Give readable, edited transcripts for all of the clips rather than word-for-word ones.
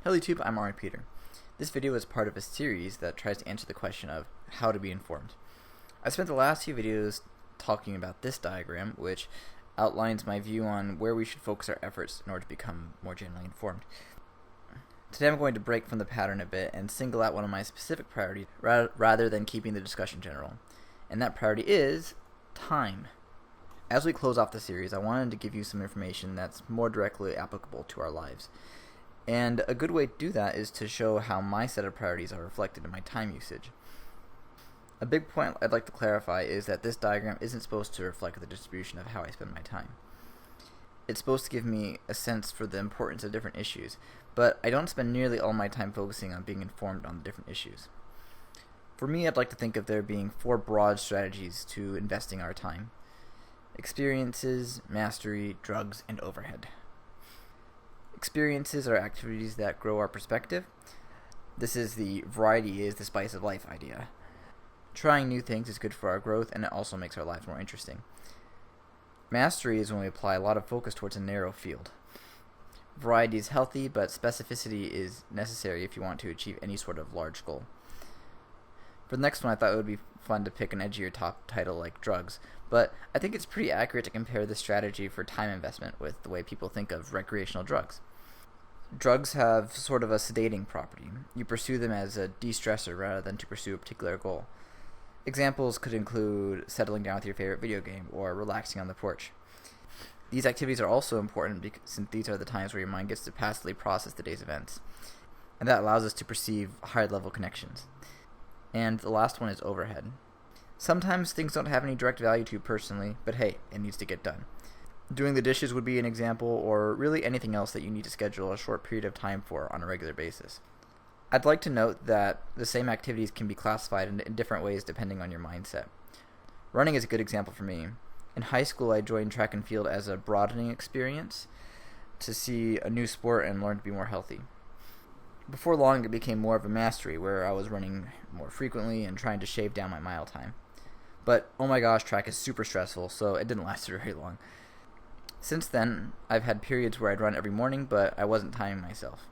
Hello YouTube, I'm Arend Peter. This video is part of a series that tries to answer the question of how to be informed. I spent the last few videos talking about this diagram, which outlines my view on where we should focus our efforts in order to become more generally informed. Today I'm going to break from the pattern a bit and single out one of my specific priorities rather than keeping the discussion general. And that priority is time. As we close off the series, I wanted to give you some information that's more directly applicable to our lives. And a good way to do that is to show how my set of priorities are reflected in my time usage. A big point I'd like to clarify is that this diagram isn't supposed to reflect the distribution of how I spend my time. It's supposed to give me a sense for the importance of different issues, but I don't spend nearly all my time focusing on being informed on the different issues. For me, I'd like to think of there being 4 broad strategies to investing our time: experiences, mastery, drugs, and overhead. Experiences are activities that grow our perspective. This is the variety is the spice of life idea. Trying new things is good for our growth, and it also makes our lives more interesting. Mastery is when we apply a lot of focus towards a narrow field. Variety is healthy, but specificity is necessary if you want to achieve any sort of large goal. For the next one, I thought it would be fun to pick an edgier top title like drugs, but I think it's pretty accurate to compare this strategy for time investment with the way people think of recreational drugs. Drugs have sort of a sedating property. You pursue them as a de-stressor rather than to pursue a particular goal. Examples could include settling down with your favorite video game or relaxing on the porch. These activities are also important since these are the times where your mind gets to passively process the day's events, and that allows us to perceive higher-level connections. And the last one is overhead. Sometimes things don't have any direct value to you personally, but hey, it needs to get done. Doing the dishes would be an example, or really anything else that you need to schedule a short period of time for on a regular basis. I'd like to note that the same activities can be classified in different ways depending on your mindset. Running is a good example for me. In high school, I joined track and field as a broadening experience to see a new sport and learn to be more healthy. Before long, it became more of a mastery, where I was running more frequently and trying to shave down my mile time. But oh my gosh, track is super stressful, so it didn't last very long. Since then, I've had periods where I'd run every morning, but I wasn't timing myself.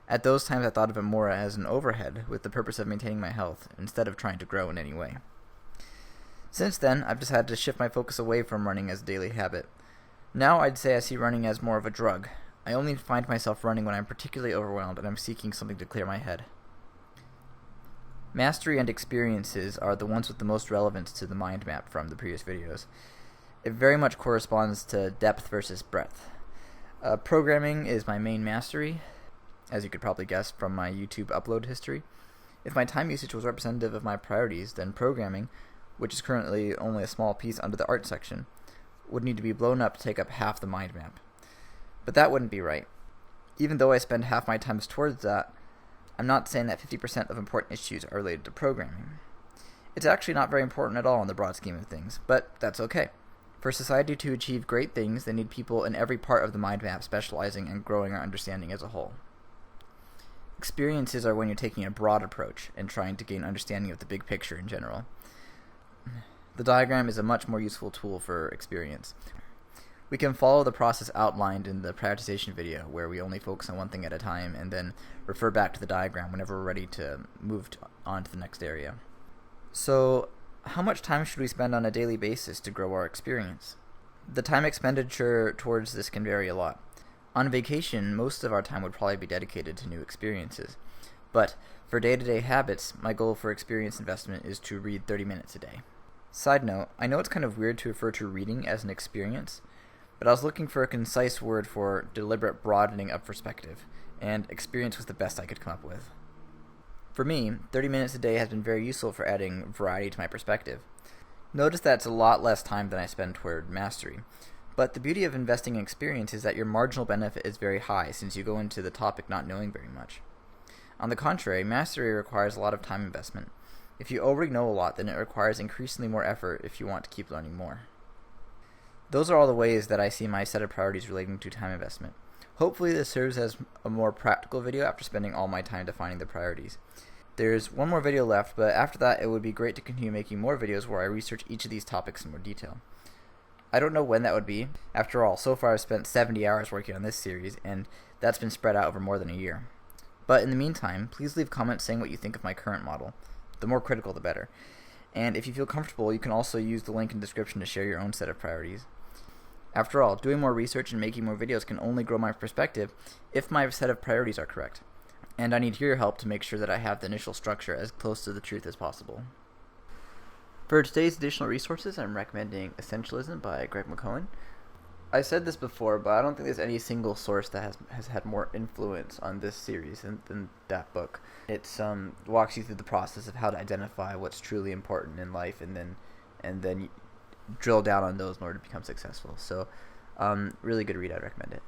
At those times, I thought of it more as an overhead with the purpose of maintaining my health instead of trying to grow in any way. Since then, I've decided to shift my focus away from running as a daily habit. Now I'd say I see running as more of a drug. I only find myself running when I'm particularly overwhelmed and I'm seeking something to clear my head. Mastery and experiences are the ones with the most relevance to the mind map from the previous videos. It very much corresponds to depth versus breadth. Programming is my main mastery, as you could probably guess from my YouTube upload history. If my time usage was representative of my priorities, then programming, which is currently only a small piece under the art section, would need to be blown up to take up half the mind map. But that wouldn't be right. Even though I spend half my time towards that, I'm not saying that 50% of important issues are related to programming. It's actually not very important at all in the broad scheme of things, but that's okay. For society to achieve great things, they need people in every part of the mind map specializing and growing our understanding as a whole. Experiences are when you're taking a broad approach and trying to gain understanding of the big picture in general. The diagram is a much more useful tool for experience. We can follow the process outlined in the prioritization video, where we only focus on one thing at a time and then refer back to the diagram whenever we're ready to move on to the next area. So, how much time should we spend on a daily basis to grow our experience? The time expenditure towards this can vary a lot. On vacation, most of our time would probably be dedicated to new experiences. But for day-to-day habits, my goal for experience investment is to read 30 minutes a day. Side note, I know it's kind of weird to refer to reading as an experience, but I was looking for a concise word for deliberate broadening of perspective, and experience was the best I could come up with. For me, 30 minutes a day has been very useful for adding variety to my perspective. Notice that it's a lot less time than I spend toward mastery, but the beauty of investing in experience is that your marginal benefit is very high since you go into the topic not knowing very much. On the contrary, mastery requires a lot of time investment. If you already know a lot, then it requires increasingly more effort if you want to keep learning more. Those are all the ways that I see my set of priorities relating to time investment. Hopefully this serves as a more practical video after spending all my time defining the priorities. There's one more video left, but after that it would be great to continue making more videos where I research each of these topics in more detail. I don't know when that would be. After all, so far I've spent 70 hours working on this series, and that's been spread out over more than a year. But in the meantime, please leave comments saying what you think of my current model. The more critical, the better. And if you feel comfortable, you can also use the link in the description to share your own set of priorities. After all, doing more research and making more videos can only grow my perspective if my set of priorities are correct. And I need your help to make sure that I have the initial structure as close to the truth as possible. For today's additional resources, I'm recommending Essentialism by McKeown. I said this before, but I don't think there's any single source that has had more influence on this series than that book. It walks you through the process of how to identify what's truly important in life, and then drill down on those in order to become successful. So, really good read. I'd recommend it.